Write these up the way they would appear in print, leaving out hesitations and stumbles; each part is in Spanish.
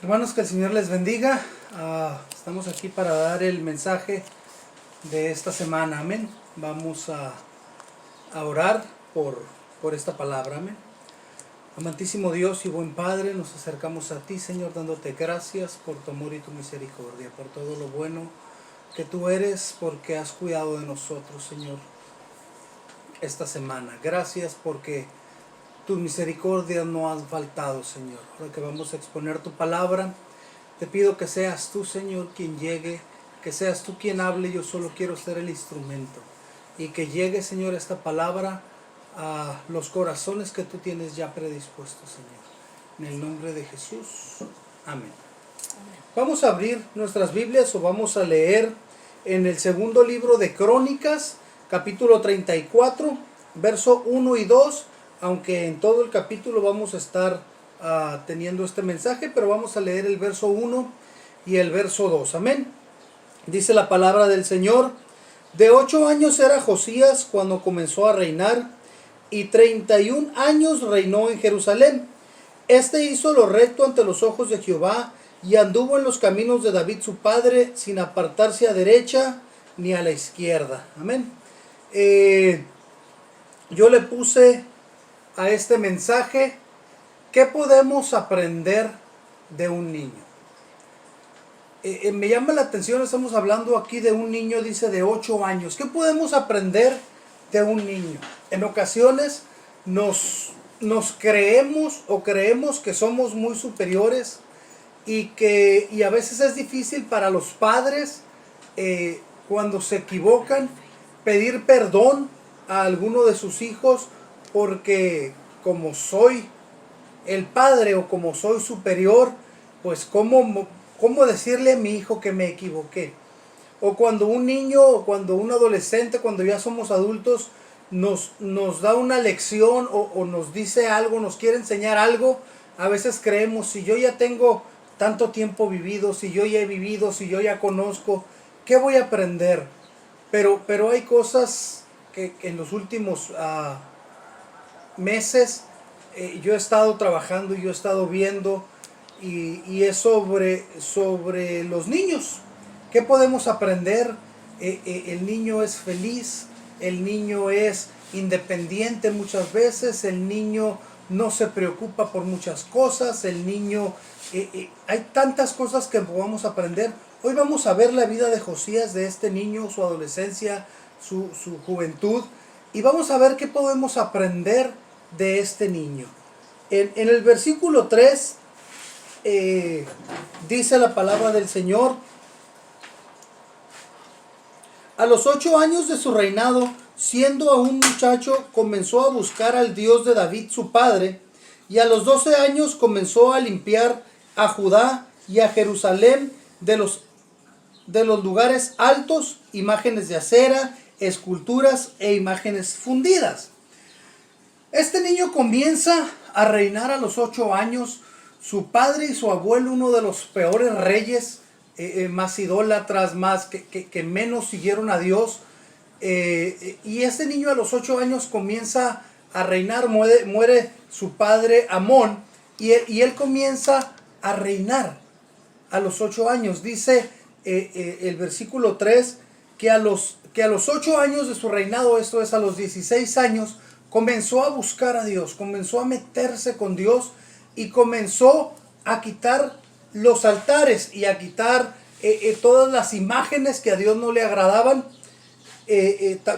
Hermanos, que el Señor les bendiga. Estamos aquí para dar el mensaje de esta semana. Amén. Vamos a orar por esta palabra. Amén. Amantísimo Dios y buen Padre, nos acercamos a ti, Señor, dándote gracias por tu amor y tu misericordia, por todo lo bueno que tú eres, porque has cuidado de nosotros, Señor, esta semana. Gracias porque tu misericordia no has faltado, Señor. Ahora que vamos a exponer tu palabra, te pido que seas tú, Señor, quien llegue, que seas tú quien hable. Yo solo quiero ser el instrumento. Y que llegue, Señor, esta palabra a los corazones que tú tienes ya predispuestos, Señor. En el nombre de Jesús. Amén. Vamos a abrir nuestras Biblias o vamos a leer en el segundo libro de Crónicas, capítulo 34, verso 1 y 2. Aunque en todo el capítulo vamos a estar teniendo este mensaje, pero vamos a leer el verso 1 y el verso 2. Amén. Dice la palabra del Señor: de 8 años era Josías cuando comenzó a reinar, y 31 años reinó en Jerusalén. Este hizo lo recto ante los ojos de Jehová, y anduvo en los caminos de David su padre, sin apartarse a derecha ni a la izquierda. Amén. Yo le puse a este mensaje: ¿qué podemos aprender de un niño? Me llama la atención, estamos hablando aquí de un niño, dice de 8 años. ¿Qué podemos aprender de un niño? En ocasiones nos creemos o creemos que somos muy superiores y a veces es difícil para los padres, cuando se equivocan, pedir perdón a alguno de sus hijos, porque como soy el padre o como soy superior, pues ¿cómo decirle a mi hijo que me equivoqué? O cuando un niño, o cuando un adolescente, cuando ya somos adultos, nos da una lección o nos dice algo, nos quiere enseñar algo, a veces creemos: si yo ya tengo tanto tiempo vivido, si yo ya he vivido, si yo ya conozco, ¿qué voy a aprender? Pero hay cosas que en los últimos meses yo he estado trabajando y yo he estado viendo, y es sobre los niños. ¿Qué podemos aprender? El niño es feliz, el niño es independiente muchas veces, el niño no se preocupa por muchas cosas, el niño... hay tantas cosas que podemos aprender. Hoy vamos a ver la vida de Josías, de este niño, su adolescencia, su juventud, y vamos a ver qué podemos aprender de este niño. En el versículo 3 dice la palabra del Señor: a los 8 años de su reinado, siendo aún muchacho, comenzó a buscar al Dios de David su padre, y a los 12 años comenzó a limpiar a Judá y a Jerusalén de los lugares altos, imágenes de acera, esculturas e imágenes fundidas. Este niño comienza a reinar a los 8 años. Su padre y su abuelo, uno de los peores reyes, más idólatras, más que menos siguieron a Dios. Y este niño a los 8 años comienza a reinar. Muere su padre Amón, y él comienza a reinar a los 8 años. Dice el versículo 3 que a los 8 años de su reinado, esto es a los 16 años, comenzó a buscar a Dios, comenzó a meterse con Dios y comenzó a quitar los altares y a quitar todas las imágenes que a Dios no le agradaban,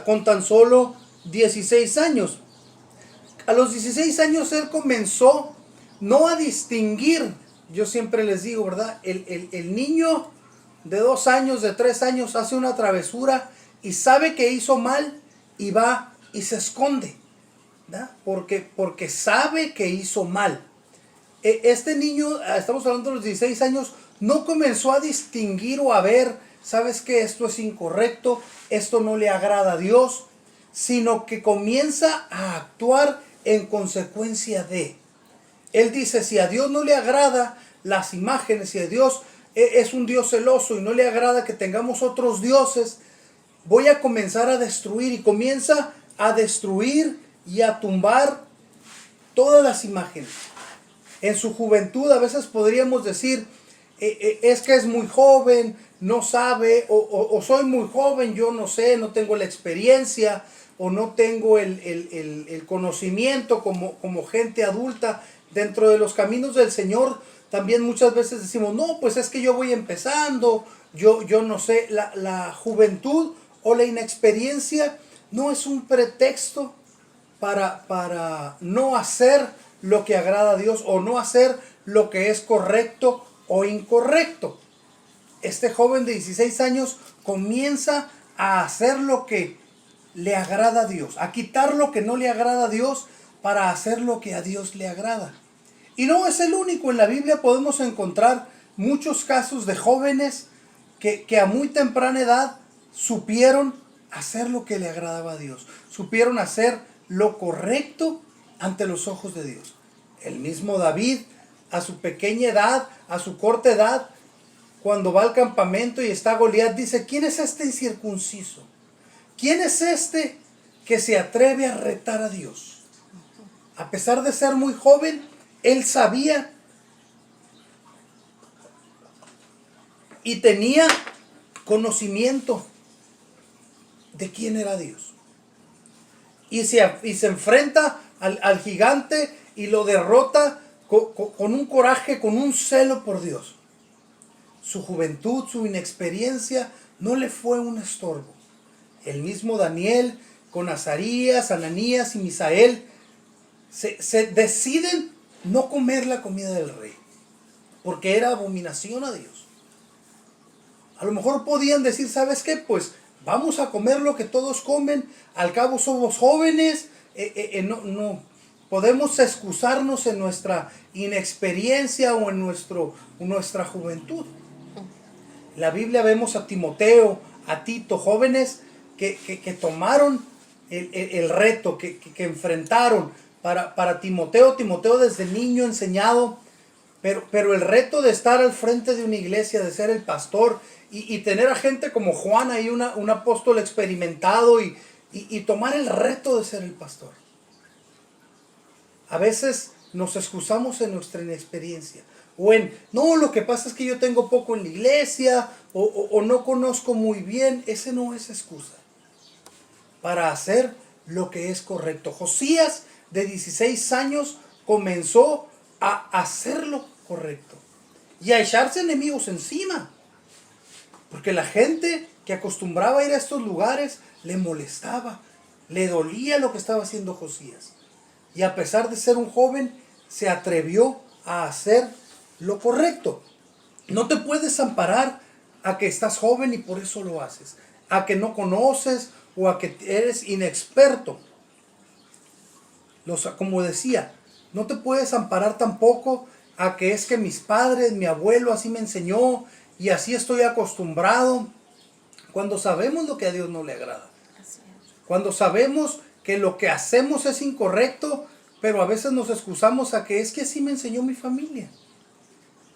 con tan solo 16 años. A los 16 años él comenzó no a distinguir. Yo siempre les digo, ¿verdad? El niño de 2 años, de 3 años, hace una travesura y sabe que hizo mal y va y se esconde, ¿verdad? Porque sabe que hizo mal. Este niño, estamos hablando de los 16 años, no comenzó a distinguir o a ver: ¿sabes qué? Esto es incorrecto, esto no le agrada a Dios, sino que comienza a actuar en consecuencia de. Él dice: si a Dios no le agrada las imágenes, si a Dios es un Dios celoso y no le agrada que tengamos otros dioses, voy a comenzar a destruir. Y comienza a destruir y a tumbar todas las imágenes. En su juventud a veces podríamos decir, es que es muy joven, no sabe, o soy muy joven, yo no sé, no tengo la experiencia, o no tengo el conocimiento como gente adulta. Dentro de los caminos del Señor también muchas veces decimos, no, pues es que yo voy empezando, yo no sé. La juventud o la inexperiencia no es un pretexto para no hacer lo que agrada a Dios o no hacer lo que es correcto o incorrecto. Este joven de 16 años comienza a hacer lo que le agrada a Dios, a quitar lo que no le agrada a Dios para hacer lo que a Dios le agrada. Y no es el único. En la Biblia podemos encontrar muchos casos de jóvenes que a muy temprana edad supieron hacer lo que le agradaba a Dios, supieron hacer lo correcto ante los ojos de Dios. El mismo David, a su pequeña edad, a su corta edad, cuando va al campamento y está Goliat, dice, ¿quién es este incircunciso? ¿Quién es este que se atreve a retar a Dios? A pesar de ser muy joven, él sabía y tenía conocimiento de quién era Dios. Y se enfrenta al gigante y lo derrota con un coraje, con un celo por Dios. Su juventud, su inexperiencia no le fue un estorbo. El mismo Daniel con Azarías, Ananías y Misael se deciden no comer la comida del rey, porque era abominación a Dios. A lo mejor podían decir, ¿sabes qué? Pues vamos a comer lo que todos comen, al cabo somos jóvenes, no podemos excusarnos en nuestra inexperiencia o en nuestra juventud. En la Biblia vemos a Timoteo, a Tito, jóvenes que tomaron el reto, que enfrentaron. Para Timoteo desde niño enseñado, pero el reto de estar al frente de una iglesia, de ser el pastor y tener a gente como Juan ahí, un apóstol experimentado y tomar el reto de ser el pastor. A veces nos excusamos en nuestra inexperiencia o no, lo que pasa es que yo tengo poco en la iglesia o no conozco muy bien. Ese no es excusa para hacer lo que es correcto. Josías, de 16 años, comenzó a hacer lo correcto y a echarse enemigos encima, porque la gente que acostumbraba a ir a estos lugares le molestaba, le dolía lo que estaba haciendo Josías, y a pesar de ser un joven se atrevió a hacer lo correcto. No te puedes amparar a que estás joven y por eso lo haces, a que no conoces o a que eres inexperto. Como decía, no te puedes amparar tampoco a que es que mis padres, mi abuelo así me enseñó y así estoy acostumbrado, cuando sabemos lo que a Dios no le agrada. Cuando sabemos que lo que hacemos es incorrecto, pero a veces nos excusamos a que es que así me enseñó mi familia.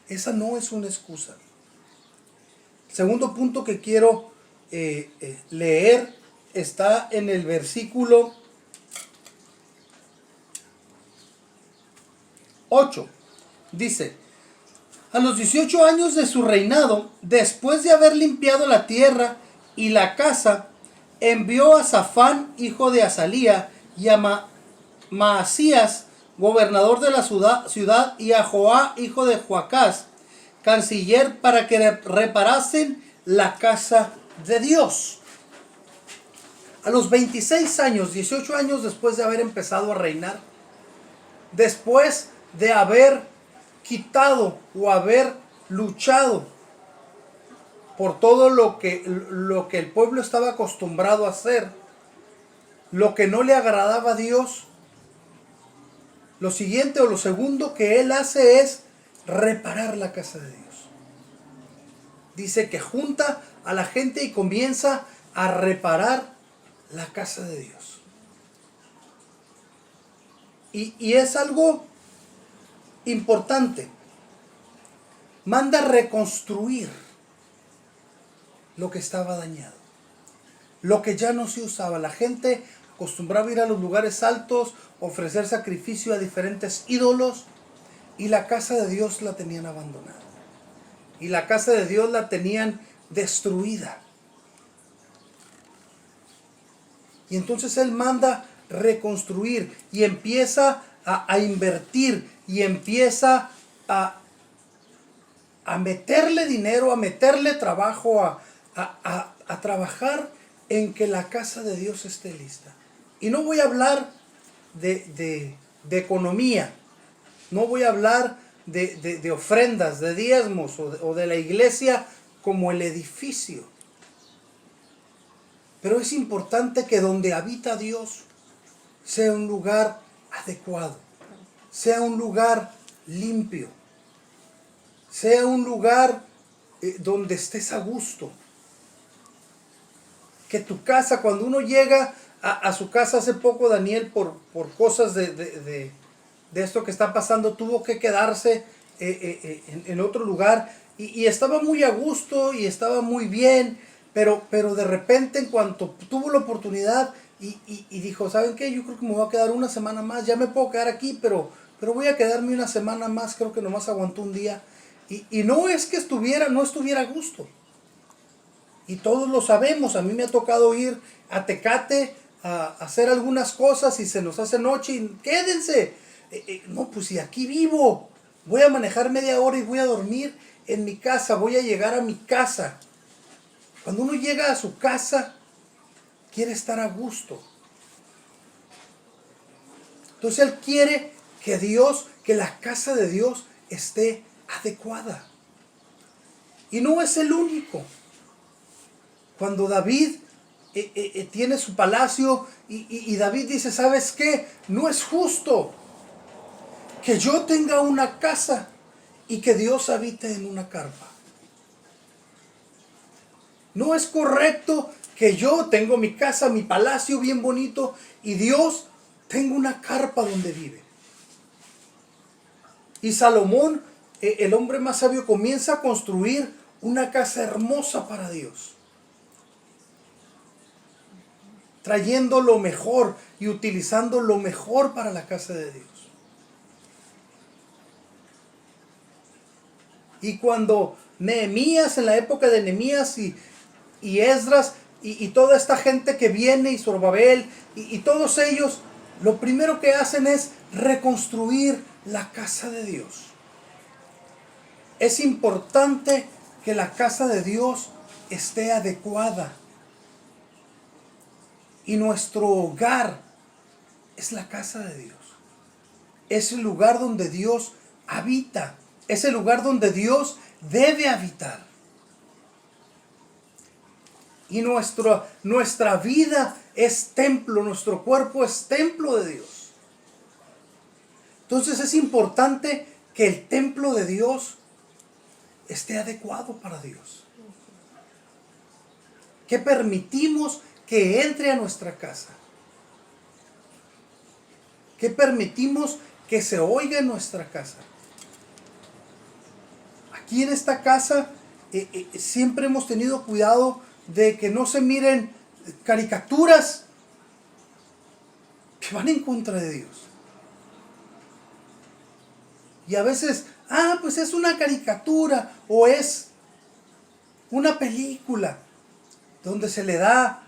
Esa no es una excusa. El segundo punto que quiero leer está en el versículo 8. Dice, a los 18 años de su reinado, después de haber limpiado la tierra y la casa, envió a Safán, hijo de Azalía, y a Maasías, gobernador de la ciudad, y a Joá, hijo de Joacás, canciller, para que reparasen la casa de Dios. A los 26 años, 18 años después de haber empezado a reinar, después de haber quitado o haber luchado por todo lo que el pueblo estaba acostumbrado a hacer, lo que no le agradaba a Dios, lo siguiente o lo segundo que él hace es reparar la casa de Dios. Dice que junta a la gente y comienza a reparar la casa de Dios. Y es algo importante. Manda reconstruir lo que estaba dañado, lo que ya no se usaba. La gente acostumbraba ir a los lugares altos, ofrecer sacrificio a diferentes ídolos, Y la casa de Dios la tenían abandonada. Y la casa de Dios la tenían destruida. Y entonces Él manda reconstruir y empieza a invertir y empieza a meterle dinero, a meterle trabajo, a trabajar en que la casa de Dios esté lista. Y no voy a hablar de economía, no voy a hablar de ofrendas, de diezmos o de la iglesia como el edificio. Pero es importante que donde habita Dios sea un lugar adecuado, sea un lugar limpio, sea un lugar donde estés a gusto. Que tu casa, cuando uno llega a su casa, hace poco Daniel por cosas de esto que está pasando, tuvo que quedarse en otro lugar y estaba muy a gusto y estaba muy bien, pero de repente en cuanto tuvo la oportunidad y dijo, ¿saben qué? Yo creo que me voy a quedar una semana más, ya me puedo quedar aquí, pero voy a quedarme una semana más, creo que nomás aguantó un día. Y no es que no estuviera a gusto. Y todos lo sabemos, a mí me ha tocado ir a Tecate a hacer algunas cosas y se nos hace noche y quédense. No, pues si aquí vivo, voy a manejar media hora y voy a dormir en mi casa, voy a llegar a mi casa. Cuando uno llega a su casa, quiere estar a gusto. Entonces Él quiere que la casa de Dios esté adecuada. Y no es el único. Cuando David tiene su palacio y David dice, ¿sabes qué? No es justo que yo tenga una casa y que Dios habite en una carpa. No es correcto que yo tengo mi casa, mi palacio bien bonito y Dios tenga una carpa donde vive. Y Salomón, el hombre más sabio, comienza a construir una casa hermosa para Dios, trayendo lo mejor y utilizando lo mejor para la casa de Dios. Y cuando Nehemías, en la época de Nehemías y Esdras y toda esta gente que viene, y Zorobabel y todos ellos, lo primero que hacen es reconstruir la casa de Dios. Es importante que la casa de Dios esté adecuada. Y nuestro hogar es la casa de Dios. Es el lugar donde Dios habita. Es el lugar donde Dios debe habitar. Y nuestra vida es templo, nuestro cuerpo es templo de Dios. Entonces es importante que el templo de Dios esté adecuado para Dios. Que permitimos que entre a nuestra casa. Que permitimos que se oiga en nuestra casa. Aquí en esta casa siempre hemos tenido cuidado de que no se miren caricaturas que van en contra de Dios. Y a veces, pues es una caricatura o es una película donde se le da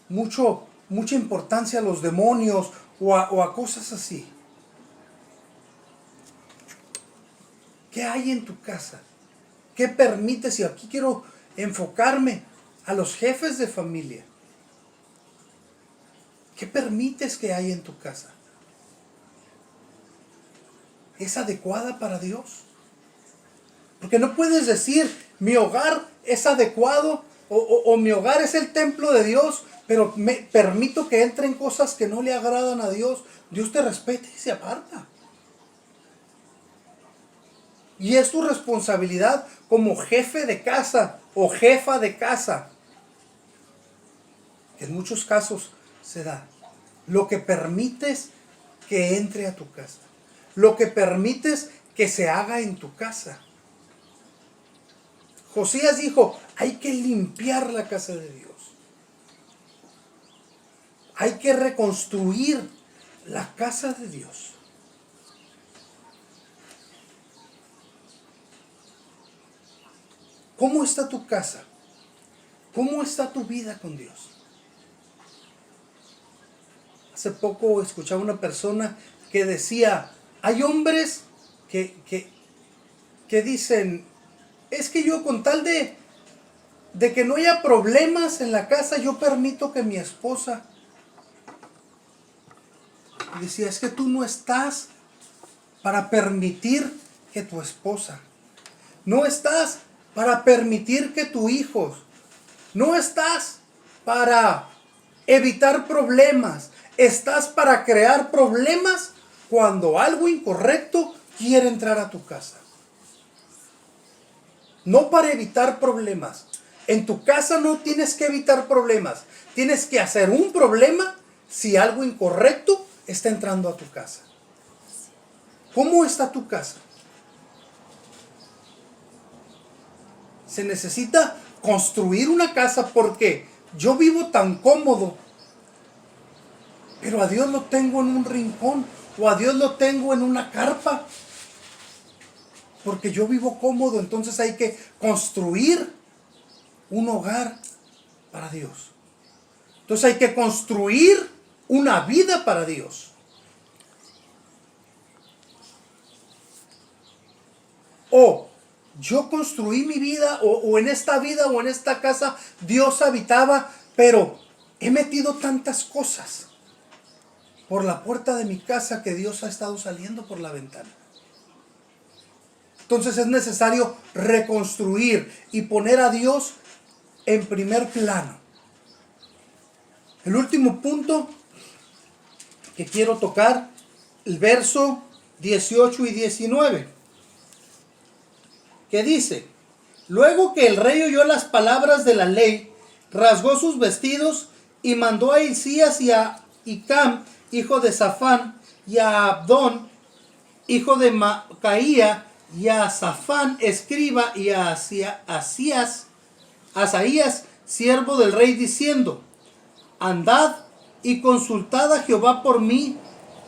mucha importancia a los demonios o a cosas así. ¿Qué hay en tu casa? ¿Qué permites? Y aquí quiero enfocarme a los jefes de familia. ¿Qué permites que hay en tu casa? ¿Es adecuada para Dios? Porque no puedes decir, mi hogar es adecuado o mi hogar es el templo de Dios, pero me permito que entren cosas que no le agradan a Dios. Dios te respeta y se aparta. Y es tu responsabilidad como jefe de casa o jefa de casa, que en muchos casos se da, lo que permites que entre a tu casa, lo que permites que se haga en tu casa. Josías dijo, hay que limpiar la casa de Dios. Hay que reconstruir la casa de Dios. ¿Cómo está tu casa? ¿Cómo está tu vida con Dios? Hace poco escuchaba una persona que decía, hay hombres que dicen, es que yo con tal de que no haya problemas en la casa, yo permito que mi esposa... Y decía, es que tú no estás para permitir que tu esposa, no estás para permitir que tu hijo, no estás para evitar problemas, estás para crear problemas cuando algo incorrecto quiere entrar a tu casa. No para evitar problemas. En tu casa no tienes que evitar problemas. Tienes que hacer un problema si algo incorrecto está entrando a tu casa. ¿Cómo está tu casa? Se necesita construir una casa porque yo vivo tan cómodo, pero a Dios lo tengo en un rincón o a Dios lo tengo en una carpa. Porque yo vivo cómodo, entonces hay que construir un hogar para Dios. Entonces hay que construir una vida para Dios. O yo construí mi vida, o en esta vida o en esta casa Dios habitaba, pero he metido tantas cosas por la puerta de mi casa que Dios ha estado saliendo por la ventana. Entonces es necesario reconstruir y poner a Dios en primer plano. El último punto que quiero tocar, el verso 18 y 19, que dice, luego que el rey oyó las palabras de la ley, rasgó sus vestidos y mandó a Hilcías y a Hicam, hijo de Safán, y a Abdón, hijo de Macaía, y a Safán, escriba, y a Asaías, siervo del rey, diciendo, andad y consultad a Jehová por mí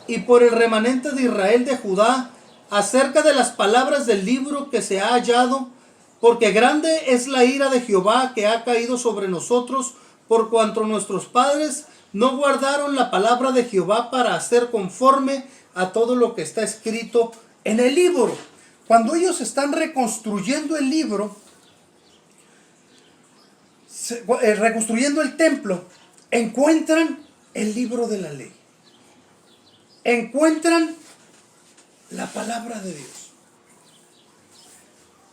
y por el remanente de Israel de Judá acerca de las palabras del libro que se ha hallado, porque grande es la ira de Jehová que ha caído sobre nosotros, por cuanto nuestros padres no guardaron la palabra de Jehová para hacer conforme a todo lo que está escrito en el libro. Cuando ellos están reconstruyendo el libro, reconstruyendo el templo, encuentran el libro de la ley. Encuentran la palabra de Dios.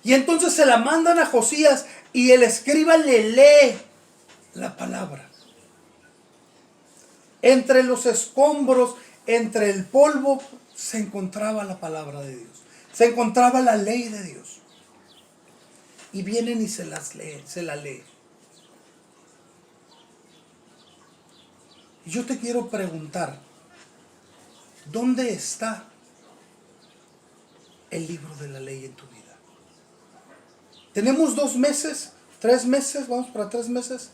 Y entonces se la mandan a Josías y el escriba le lee la palabra. Entre los escombros, entre el polvo, se encontraba la palabra de Dios. Se encontraba la ley de Dios. Y vienen y se la leen. Y yo te quiero preguntar, ¿dónde está el libro de la ley en tu vida? Tenemos 2 meses, 3 meses, vamos para 3 meses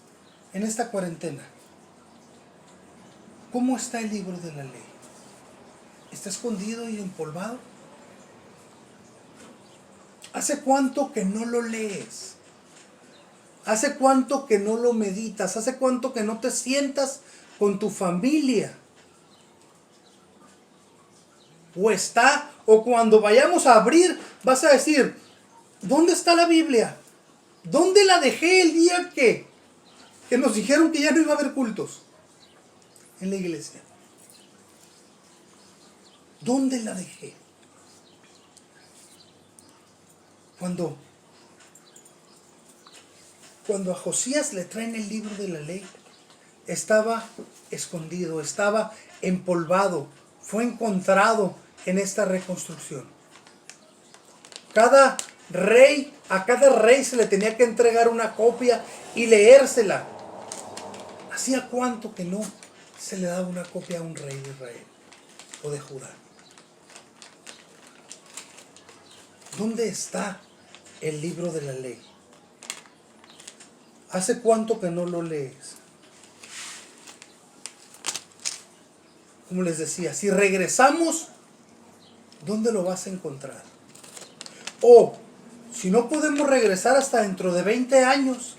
en esta cuarentena. ¿Cómo está el libro de la ley? ¿Está escondido y empolvado? ¿Hace cuánto que no lo lees? ¿Hace cuánto que no lo meditas? ¿Hace cuánto que no te sientas con tu familia? O cuando vayamos a abrir, vas a decir, ¿dónde está la Biblia? ¿Dónde la dejé el día que nos dijeron que ya no iba a haber cultos en la iglesia? ¿Dónde la dejé? Cuando a Josías le traen el libro de la ley, estaba escondido, estaba empolvado, fue encontrado en esta reconstrucción. A cada rey se le tenía que entregar una copia y leérsela. ¿Hacía cuánto que no se le daba una copia a un rey de Israel o de Judá? ¿Dónde está el libro de la ley? ¿Hace cuánto que no lo lees? Como les decía, si regresamos, ¿dónde lo vas a encontrar? O Si no podemos regresar hasta dentro de 20 años,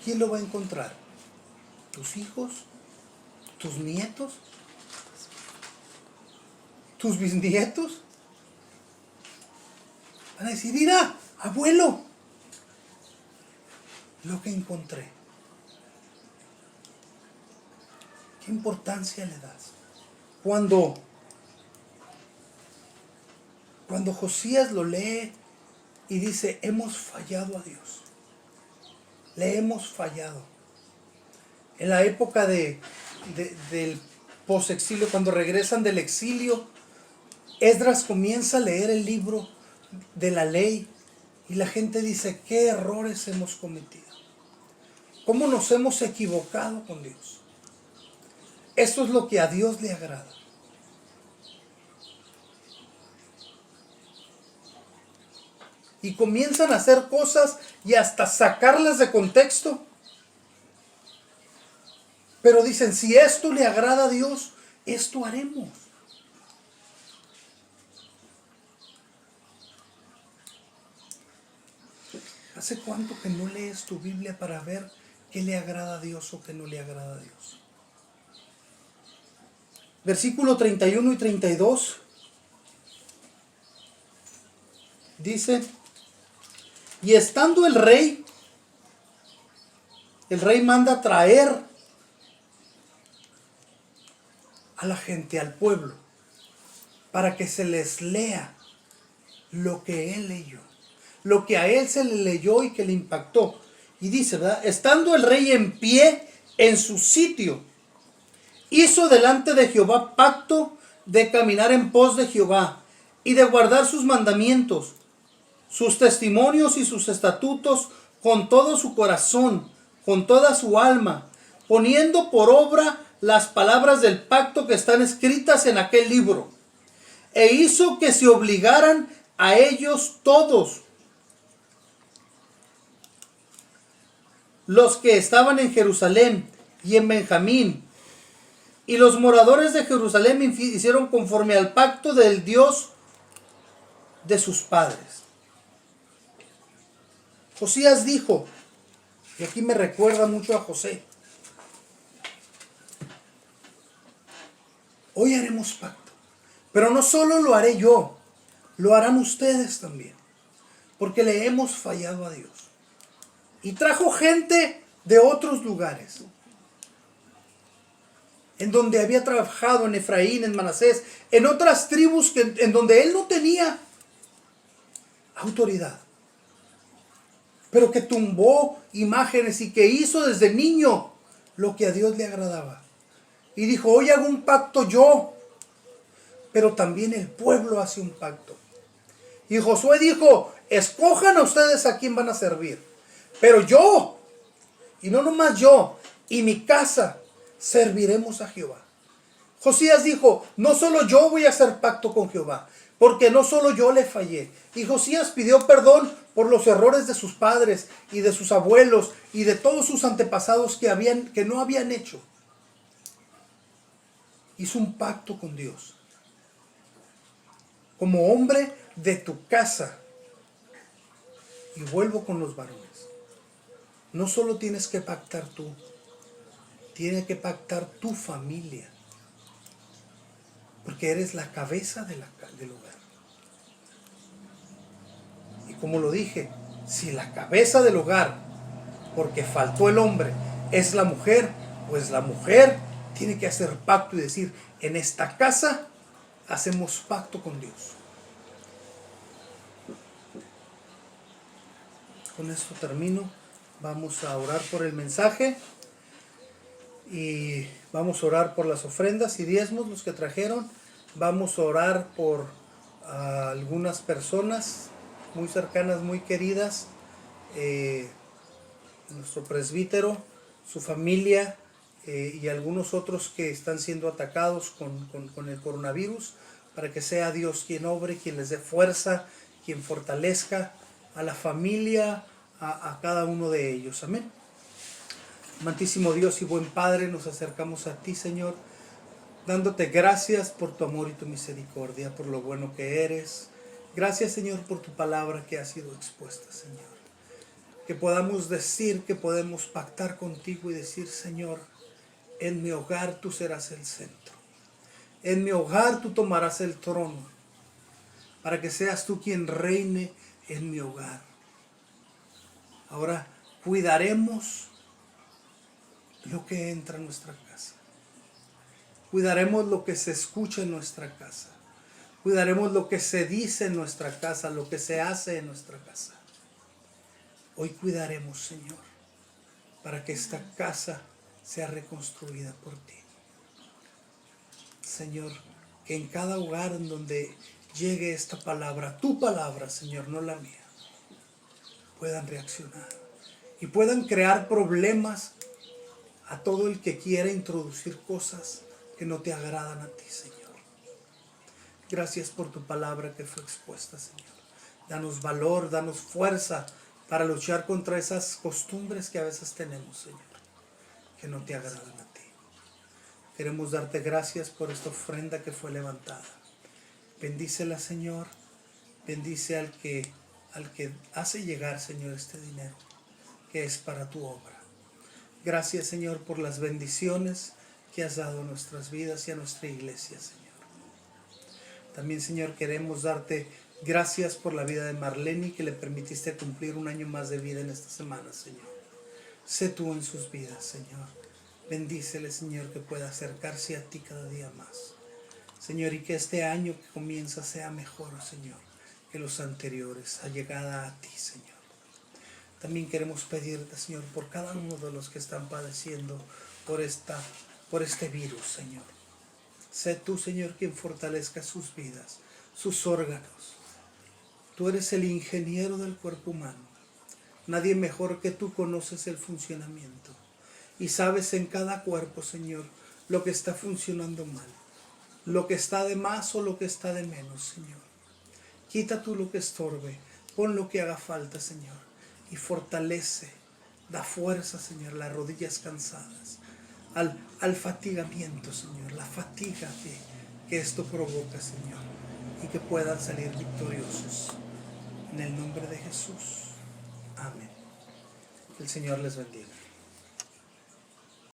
¿quién lo va a encontrar? ¿Tus hijos? ¿Tus nietos? ¿Tus bisnietos? Van a decir, mira, abuelo, lo que encontré. ¿Qué importancia le das? Cuando Josías lo lee y dice, hemos fallado a Dios. Le hemos fallado. En la época del posexilio, cuando regresan del exilio, Esdras comienza a leer el libro de la ley y la gente dice, ¿qué errores hemos cometido? ¿Cómo nos hemos equivocado con Dios? Esto es lo que a Dios le agrada. Y comienzan a hacer cosas y hasta sacarlas de contexto. Pero dicen, si esto le agrada a Dios, esto haremos. ¿Hace cuánto que no lees tu Biblia para ver qué le agrada a Dios o qué no le agrada a Dios? Versículo 31 y 32 dice, y estando el rey manda traer a la gente, al pueblo, para que se les lea lo que él leyó, lo que a él se le leyó y que le impactó. Y dice, ¿verdad? Estando el rey en pie en su sitio, hizo delante de Jehová pacto de caminar en pos de Jehová y de guardar sus mandamientos, sus testimonios y sus estatutos con todo su corazón, con toda su alma, poniendo por obra las palabras del pacto que están escritas en aquel libro. E hizo que se obligaran a ellos todos los que estaban en Jerusalén y en Benjamín. Y los moradores de Jerusalén hicieron conforme al pacto del Dios de sus padres. Josías dijo, y aquí me recuerda mucho a José, hoy haremos pacto, pero no solo lo haré yo, lo harán ustedes también, porque le hemos fallado a Dios. Y trajo gente de otros lugares, en donde había trabajado, en Efraín, en Manasés, en otras tribus en donde él no tenía autoridad, pero que tumbó imágenes y que hizo desde niño lo que a Dios le agradaba. Y dijo, hoy hago un pacto yo, pero también el pueblo hace un pacto. Y Josué dijo, escojan a ustedes a quién van a servir, pero yo, y no nomás yo, y mi casa, serviremos a Jehová. Josías dijo, no solo yo voy a hacer pacto con Jehová, porque no solo yo le fallé. Y Josías pidió perdón por los errores de sus padres y de sus abuelos y de todos sus antepasados que no habían hecho. Hizo un pacto con Dios. Como hombre de tu casa. Y vuelvo con los varones. No solo tienes que pactar tú, tiene que pactar tu familia. Porque eres la cabeza del hogar. Y como lo dije, si la cabeza del hogar, porque faltó el hombre, es la mujer, pues la mujer tiene que hacer pacto y decir, en esta casa hacemos pacto con Dios. Con esto termino. Vamos a orar por el mensaje y vamos a orar por las ofrendas y diezmos, los que trajeron. Vamos a orar por algunas personas muy cercanas, muy queridas, nuestro presbítero, su familia y algunos otros que están siendo atacados con el coronavirus, para que sea Dios quien obre, quien les dé fuerza, quien fortalezca a la familia, a cada uno de ellos. Amén. Amantísimo Dios y buen Padre, nos acercamos a ti, Señor, dándote gracias por tu amor y tu misericordia, por lo bueno que eres. Gracias, Señor, por tu palabra que ha sido expuesta, Señor. Que podamos decir, que podemos pactar contigo y decir, Señor, en mi hogar tú serás el centro. En mi hogar tú tomarás el trono, para que seas tú quien reine en mi hogar. Ahora cuidaremos lo que entra en nuestra casa. Cuidaremos lo que se escucha en nuestra casa. Cuidaremos lo que se dice en nuestra casa, lo que se hace en nuestra casa. Hoy cuidaremos, Señor, para que esta casa sea reconstruida por ti. Señor, que en cada hogar en donde llegue esta palabra, tu palabra, Señor, no la mía, puedan reaccionar y puedan crear problemas a todo el que quiera introducir cosas que no te agradan a ti, Señor. Gracias por tu palabra que fue expuesta, Señor. Danos valor, danos fuerza para luchar contra esas costumbres que a veces tenemos, Señor, que no te agradan a ti. Queremos darte gracias por esta ofrenda que fue levantada. Bendícela, Señor. Bendice al que hace llegar, Señor, este dinero, que es para tu obra. Gracias, Señor, por las bendiciones que has dado a nuestras vidas y a nuestra iglesia, Señor. También, Señor, queremos darte gracias por la vida de Marlene, que le permitiste cumplir un año más de vida en esta semana, Señor. Sé tú en sus vidas, Señor. Bendícele, Señor, que pueda acercarse a ti cada día más. Señor, y que este año que comienza sea mejor, Señor, que los anteriores, allegada a ti, Señor. También queremos pedirte, Señor, por cada uno de los que están padeciendo por este virus, Señor. Sé tú, Señor, quien fortalezca sus vidas, sus órganos. Tú eres el ingeniero del cuerpo humano. Nadie mejor que tú conoces el funcionamiento. Y sabes en cada cuerpo, Señor, lo que está funcionando mal, lo que está de más o lo que está de menos, Señor. Quita tú lo que estorbe, pon lo que haga falta, Señor, y fortalece, da fuerza, Señor, las rodillas cansadas, al fatigamiento, Señor, la fatiga que esto provoca, Señor, y que puedan salir victoriosos. En el nombre de Jesús. Amén. Que el Señor les bendiga.